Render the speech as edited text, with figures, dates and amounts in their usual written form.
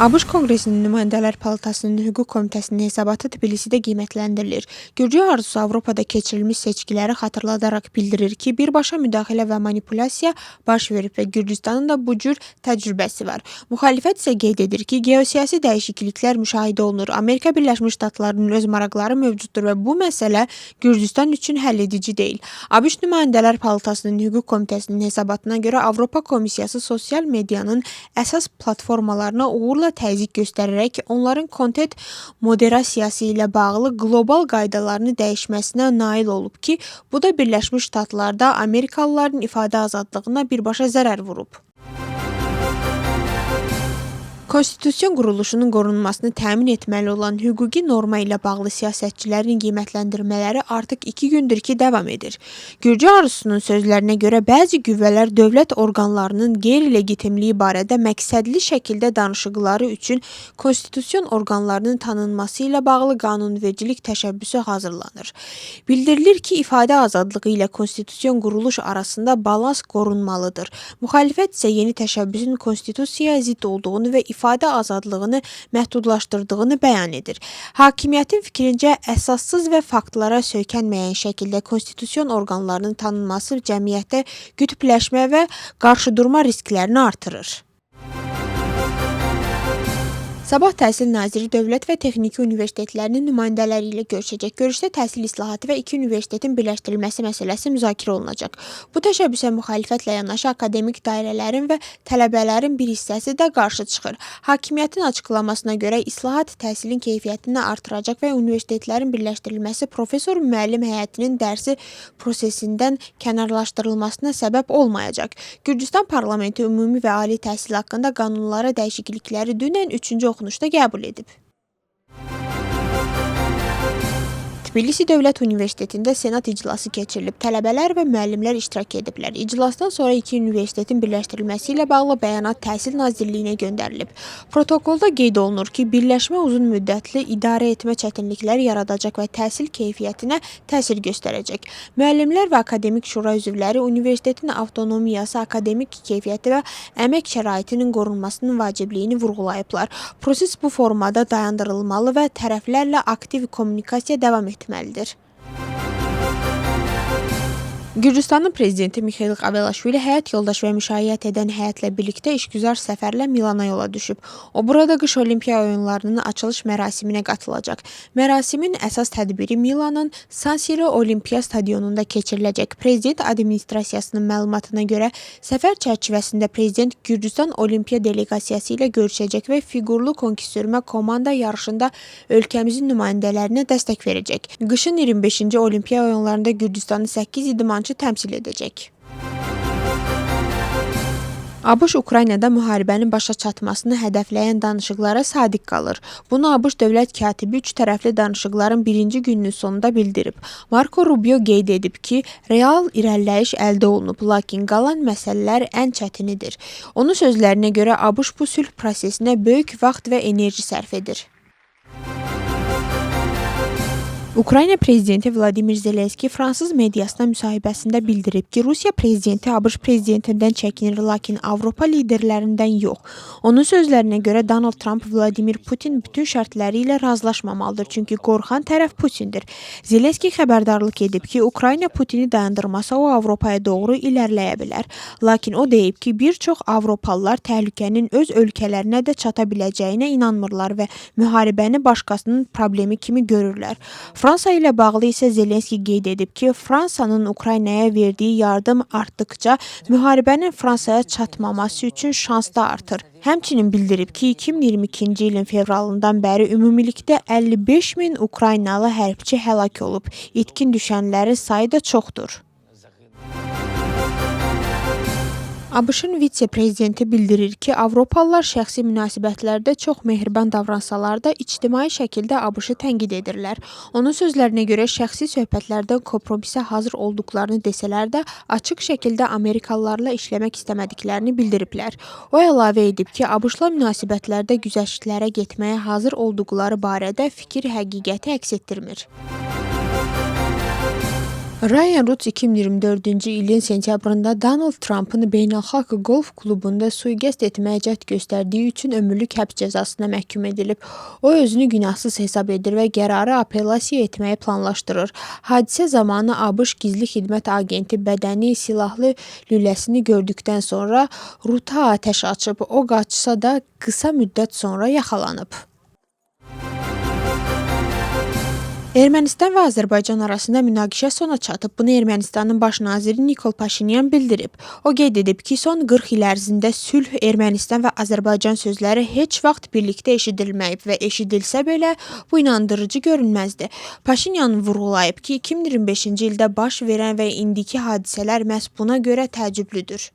ABŞ Konqresinin Nümayəndələr Palatasının Hüquq Komitəsinin hesabatı Tbilisidə qiymətləndirilir. Gürcü arzusu Avropada keçirilmiş seçkiləri xatırladaraq bildirir ki, birbaşa müdaxilə və manipulyasiya baş verib və Gürcüstanın da bu cür təcrübəsi var. Müxalifət isə qeyd edir ki, geosiyasi dəyişikliklər müşahidə olunur. Amerika Birləşmiş Ştatlarının öz maraqları mövcuddur və bu məsələ Gürcüstan üçün həlledici deyil. ABŞ Nümayəndələr Palatasının Hüquq Komitəsinin hesabatına görə Avropa Komissiyası sosial medianın əsas platformalarına uğurla təzyiq göstərərək onların kontent moderasiyası ilə bağlı qlobal qaydalarını dəyişməsinə nail olub ki, bu da Birləşmiş Ştatlarda Amerikalıların ifadə azadlığına birbaşa zərər vurub. Konstitusiyon quruluşunun qorunmasını təmin etməli olan hüquqi norma ilə bağlı siyasətçilərin qiymətləndirmələri artıq 2 gündür ki, davam edir. Gürcü arzusunun sözlərinə görə bəzi qüvvələr dövlət orqanlarının qeyri-legitimliyi barədə məqsədli şəkildə danışıqları üçün konstitusiyon orqanlarının tanınması ilə bağlı qanunvericilik təşəbbüsü hazırlanır. Bildirilir ki, ifadə azadlığı ilə konstitusiyon quruluş arasında balans qorunmalıdır. Müxalifət isə yeni təşəbbüsün konstitusiyaya zidd olduğunu və ifadə azadlığını məhdudlaşdırdığını bəyan edir. Hakimiyyətin fikrincə əsassız və faktlara söykənməyən şəkildə konstitusiyon orqanlarının tanınması cəmiyyətdə qütbləşmə və qarşıdurma risklərini artırır. Sabah Təhsil Naziri Dövlət və Texniki Universitetlərinin nümayəndələri ilə görüşəcək. Görüşdə təhsil islahatı və 2 universitetin birləşdirilməsi məsələsi müzakirə olunacaq. Bu təşəbbüsə müxalifətlə yanaşı akademik dairələrin və tələbələrin bir hissəsi də qarşı çıxır. Hakimiyyətin açıqlamasına görə islahat təhsilin keyfiyyətini artıracaq və universitetlərin birləşdirilməsi professor-müəllim heyətinin dərsi prosesindən kənarlaşdırılmasına səbəb olmayacaq. Gürcüstan parlamenti ümumi və ali təhsil haqqında qanunlara dəyişiklikləri dünən 3-cü oxunuşda qəbul edib. Tbilisi Dövlət Universitetində Senat iclası keçirilib. Tələbələr və müəllimlər iştirak ediblər. İclasdan sonra 2 universitetin birləşdirilməsi ilə bağlı bəyanat Təhsil Nazirliyinə göndərilib. Protokolda qeyd olunur ki, birləşmə uzun müddətli idarə etmə çətinlikləri yaradacaq və təhsil keyfiyyətinə təsir göstərəcək. Müəllimlər və akademik şura üzvləri universitetin avtonomiyası, akademik keyfiyyəti və əmək şəraitinin qorunmasının vacibliyini vurğulayıblar. Proses bu formada dayandırılmalı və tərəflərlə aktiv kommunikasiya davam etməlidir. Gürcüstanın prezidenti Mikhail Qavelaşvili həyat yoldaş və müşayiət edən həyətlə birlikdə işgüzar səfərlə Milana yola düşüb. O burada qış olimpiya oyunlarının açılış mərasiminə qatılacaq. Mərasimin əsas tədbiri Milanın San Siro Olimpiya stadionunda keçiriləcək. Prezident administrasiyasının məlumatına görə səfər çərçivəsində prezident Gürcüstan Olimpiya deleqasiyası ilə görüşəcək və fiqurlu konki sürmə komanda yarışında ölkəmizin nümayəndələrinə dəstək verəcək. Qışın 25-ci Olimpiya oyunlarında Gürcüstanı 8 idmançı təmsil edəcək. ABŞ Ukraynada müharibənin başa çatmasını hədəfləyən danışıqlara sadiq qalır. Bunu ABŞ dövlət katibi 3 tərəfli danışıqların 1-ci gününün sonunda bildirib. Marco Rubio qeyd edib ki, real irəliləyiş əldə olunub, lakin qalan məsələlər ən çətinidir. Onun sözlərinə görə ABŞ bu sülh prosesinə böyük vaxt və enerji sərf edir. Ukrayna prezidenti Vladimir Zelenski fransız mediasına müsahibəsində bildirib ki, Rusiya prezidenti ABŞ prezidentindən çəkinir, lakin Avropa liderlərindən yox. Onun sözlərinə görə Donald Trump Vladimir Putin bütün şərtləri ilə razılaşmamalıdır, çünki qorxan tərəf Putindir. Zelenski xəbərdarlıq edib ki, Ukrayna Putini dayandırmasa o Avropaya doğru ilərləyə bilər. Lakin o deyib ki, bir çox Avropalılar təhlükənin öz ölkələrinə də çata biləcəyinə inanmırlar və müharibəni başqasının problemi kimi görürlər. Fransa ilə bağlı isə Zelenski qeyd edib ki, Fransanın Ukraynaya verdiyi yardım artdıqca müharibənin Fransaya çatmaması üçün şans da artır. Həmçinin bildirib ki, 2022-ci ilin fevralından bəri ümumilikdə 55 min Ukraynalı hərbçi həlak olub. İtkin düşənlərin sayı da çoxdur. ABŞ-ın vitse-prezidenti bildirir ki, Avropalılar şəxsi münasibətlərdə çox mehriban davransalar da ictimai şəkildə ABŞ-ı tənqid edirlər. Onun sözlərinə görə şəxsi söhbətlərdən kompromisə hazır olduqlarını desələr də açıq şəkildə Amerikalılarla işləmək istəmədiklərini bildiriblər. O əlavə edib ki, ABŞ-la münasibətlərdə güzəştlərə getməyə hazır olduqları barədə fikir həqiqəti əks etdirmir. Ryan Roots 2024-cü ilin sentyabrında Donald Trump'ın beynəlxalq qolf klubunda sui-qəsd etməyə cəhd göstərdiyi üçün ömürlük həbs cəzasına məhkum edilib. O özünü günahsız hesab edir və qərarı apellyasiya etməyi planlaşdırır. Hadisə zamanı ABŞ Gizli Xidmət Agenti bədəni silahlı lüləsini gördükdən sonra Roota atəş açıb. O qaçsa da qısa müddət sonra yaxalanıb. Ermənistan və Azərbaycan arasında münaqişə sona çatıb. Bunu Ermənistanın baş naziri Nikol Paşinyan bildirib. O qeyd edib ki, son 40 il ərzində sülh, Ermənistan və Azərbaycan sözləri heç vaxt birlikdə eşidilməyib və eşidilsə belə bu inandırıcı görünməzdi. Paşinyan vurğulayıb ki, 2025-ci ildə baş verən və indiki hadisələr məhz buna görə təəccüblüdür.